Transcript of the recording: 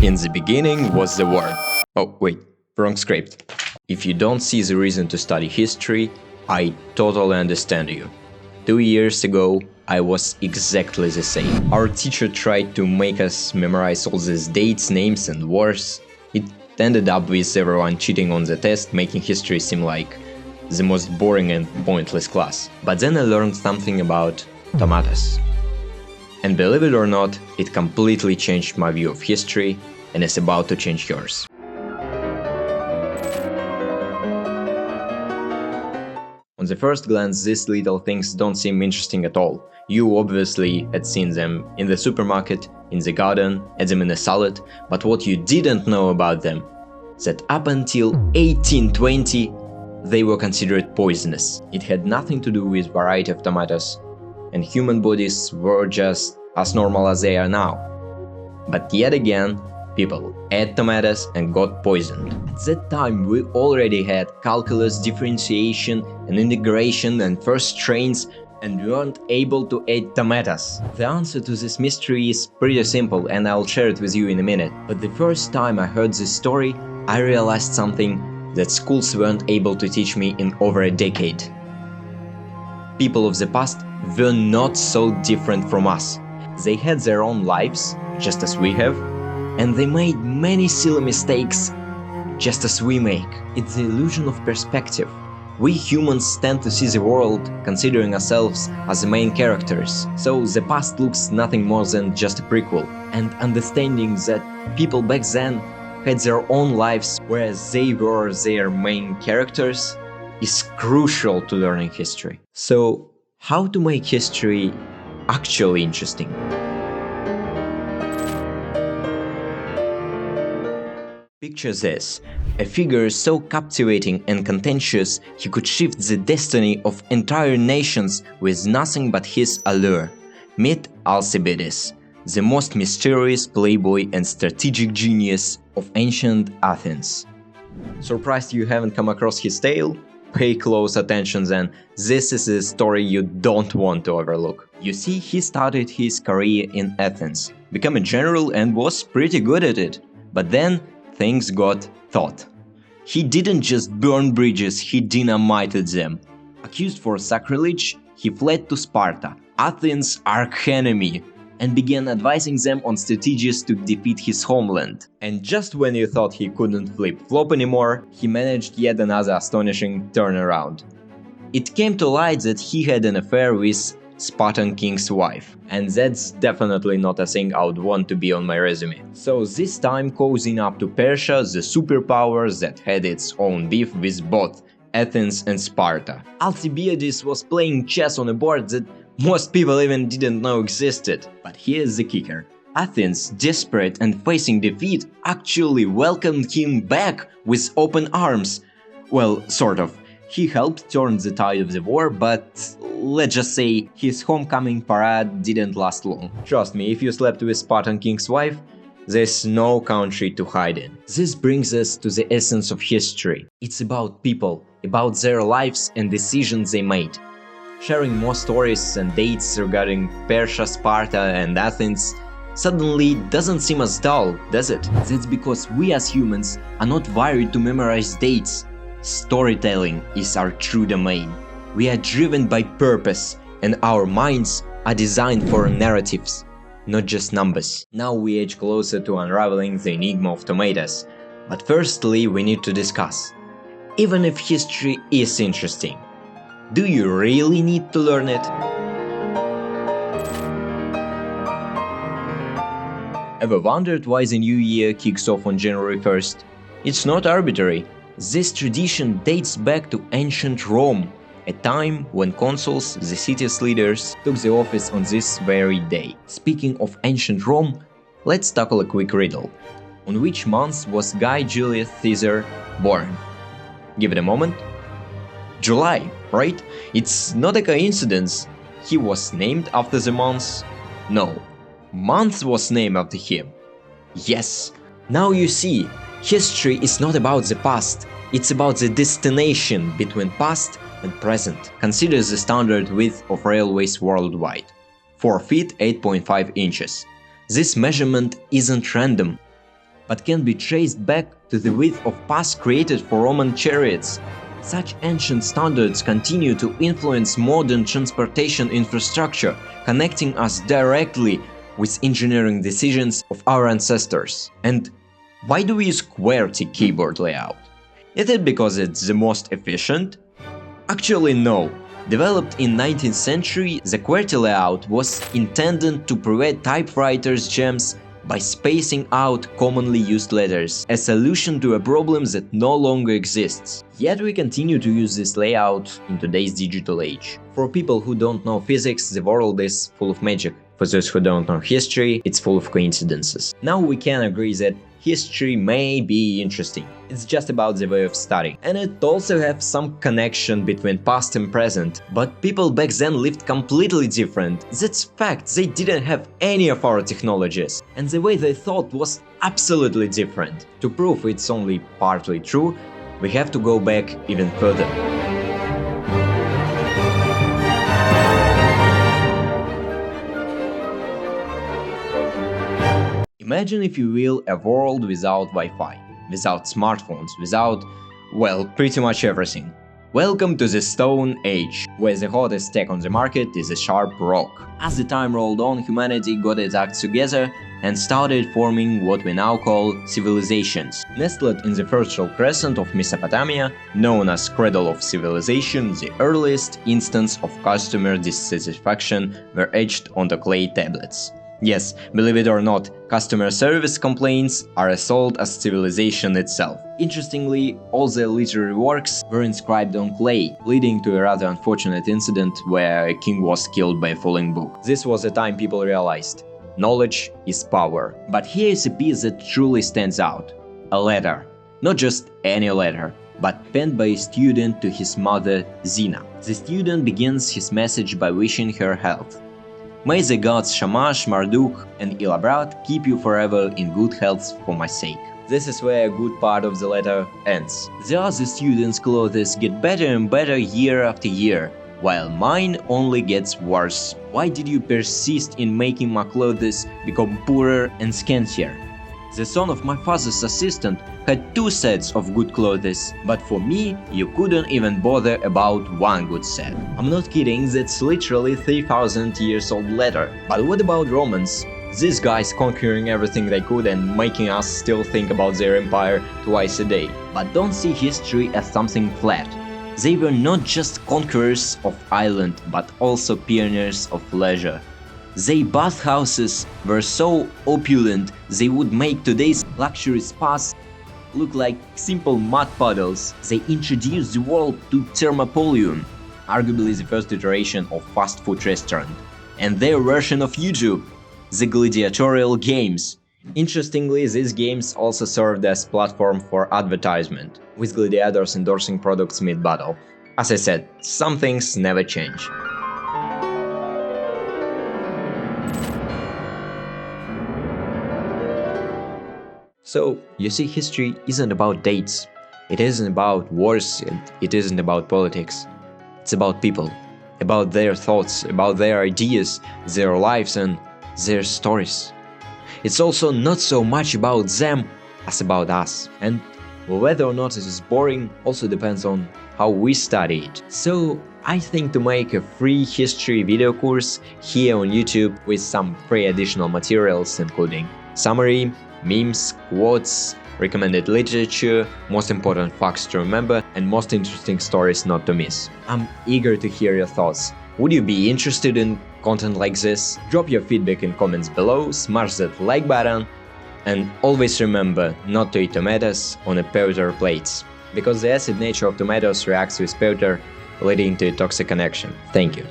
In the beginning was the war. Oh, wait, wrong script. If you don't see the reason to study history, I totally understand you. 2 years ago, I was exactly the same. Our teacher tried to make us memorize all these dates, names and wars. It ended up with everyone cheating on the test, making history seem like the most boring and pointless class. But then I learned something about tomatoes. And believe it or not, it completely changed my view of history and is about to change yours. On the first glance, these little things don't seem interesting at all. You obviously had seen them in the supermarket, in the garden, had them in a salad, but what you didn't know about them, that up until 1820, they were considered poisonous. It had nothing to do with variety of tomatoes, and human bodies were just as normal as they are now. But yet again, people ate tomatoes and got poisoned. At that time we already had calculus, differentiation and integration and first trains, and we weren't able to eat tomatoes. The answer to this mystery is pretty simple, and I'll share it with you in a minute. But the first time I heard this story, I realized something that schools weren't able to teach me in over a decade. People of the past were not so different from us. They had their own lives, just as we have, and they made many silly mistakes, just as we make. It's the illusion of perspective. We humans tend to see the world considering ourselves as the main characters, so the past looks nothing more than just a prequel. And understanding that people back then had their own lives, whereas they were their main characters, is crucial to learning history. So, how to make history actually interesting? Picture this: a figure so captivating and contentious he could shift the destiny of entire nations with nothing but his allure. Meet Alcibiades, the most mysterious playboy and strategic genius of ancient Athens. Surprised you haven't come across his tale? Pay close attention then, this is a story you don't want to overlook. You see, he started his career in Athens, became a general and was pretty good at it. But then things got thought. He didn't just burn bridges, he dynamited them. Accused for sacrilege, he fled to Sparta, Athens' archenemy, and began advising them on strategies to defeat his homeland. And just when you thought he couldn't flip-flop anymore, he managed yet another astonishing turnaround. It came to light that he had an affair with Spartan king's wife, and that's definitely not a thing I would want to be on my resume. So this time cozying up to Persia, the superpower that had its own beef with both Athens and Sparta. Alcibiades was playing chess on a board that most people even didn't know existed. But here's the kicker. Athens, desperate and facing defeat, actually welcomed him back with open arms. Well, sort of. He helped turn the tide of the war, but let's just say his homecoming parade didn't last long. Trust me, if you slept with Spartan king's wife, there's no country to hide in. This brings us to the essence of history. It's about people, about their lives and decisions they made. Sharing more stories and dates regarding Persia, Sparta and Athens suddenly doesn't seem as dull, does it? That's because we as humans are not wired to memorize dates. Storytelling is our true domain. We are driven by purpose, and our minds are designed for narratives, not just numbers. Now we edge closer to unraveling the enigma of tomatoes. But firstly, we need to discuss. Even if history is interesting, do you really need to learn it? Ever wondered why the new year kicks off on January 1st? It's not arbitrary. This tradition dates back to ancient Rome, a time when consuls, the city's leaders, took the office on this very day. Speaking of ancient Rome, let's tackle a quick riddle. On which month was Guy Julius Caesar born? Give it a moment. July, right? It's not a coincidence. He was named after the month? No. Month was named after him. Yes. Now you see, history is not about the past. It's about the destination between past and present. Consider the standard width of railways worldwide. 4 feet 8.5 inches. This measurement isn't random. but can be traced back to the width of paths created for Roman chariots. Such ancient standards continue to influence modern transportation infrastructure, connecting us directly with engineering decisions of our ancestors. And why do we use QWERTY keyboard layout? Is it because it's the most efficient? Actually, no. Developed in 19th century, the QWERTY layout was intended to prevent typewriters jams by spacing out commonly used letters, a solution to a problem that no longer exists. Yet we continue to use this layout in today's digital age. For people who don't know physics, the world is full of magic. For those who don't know history, it's full of coincidences. Now we can agree that history may be interesting. It's just about the way of studying. And it also has some connection between past and present. But people back then lived completely different. That's fact, they didn't have any of our technologies. And the way they thought was absolutely different. To prove it's only partly true, we have to go back even further. Imagine, if you will, a world without Wi-Fi, without smartphones, without, well, pretty much everything. Welcome to the Stone Age, where the hottest tech on the market is a sharp rock. As the time rolled on, humanity got its act together and started forming what we now call civilizations. Nestled in the Fertile Crescent of Mesopotamia, known as Cradle of Civilization, the earliest instance of customer dissatisfaction were etched onto clay tablets. Yes, believe it or not, customer service complaints are as old as civilization itself. Interestingly, all the literary works were inscribed on clay, leading to a rather unfortunate incident where a king was killed by a falling book. This was the time people realized knowledge is power. But here is a piece that truly stands out. A letter. Not just any letter, but penned by a student to his mother, Zina. The student begins his message by wishing her health. May the gods Shamash, Marduk and Ilabrat keep you forever in good health for my sake. This is where a good part of the letter ends. The other students' clothes get better and better year after year, while mine only gets worse. Why did you persist in making my clothes become poorer and scantier? The son of my father's assistant had 2 sets of good clothes, but for me, you couldn't even bother about 1 good set. I'm not kidding, that's literally 3000 years old letter. But what about Romans? These guys conquering everything they could and making us still think about their empire twice a day. But don't see history as something flat. They were not just conquerors of island, but also pioneers of leisure. Their bathhouses were so opulent they would make today's luxury spas look like simple mud puddles. They introduced the world to thermopolium, arguably the first iteration of fast food restaurant, and their version of YouTube, the gladiatorial games. Interestingly, these games also served as platform for advertisement, with gladiators endorsing products mid-battle. As I said, some things never change. So, you see, history isn't about dates, it isn't about wars, and it isn't about politics. It's about people, about their thoughts, about their ideas, their lives and their stories. It's also not so much about them as about us. And whether or not it is boring also depends on how we study it. So, I think to make a free history video course here on YouTube with some free additional materials including summary, memes, quotes, recommended literature, most important facts to remember, and most interesting stories not to miss. I'm eager to hear your thoughts. Would you be interested in content like this? Drop your feedback in comments below, smash that like button, and always remember not to eat tomatoes on a powder plates, because the acid nature of tomatoes reacts with powder, leading to a toxic connection. Thank you.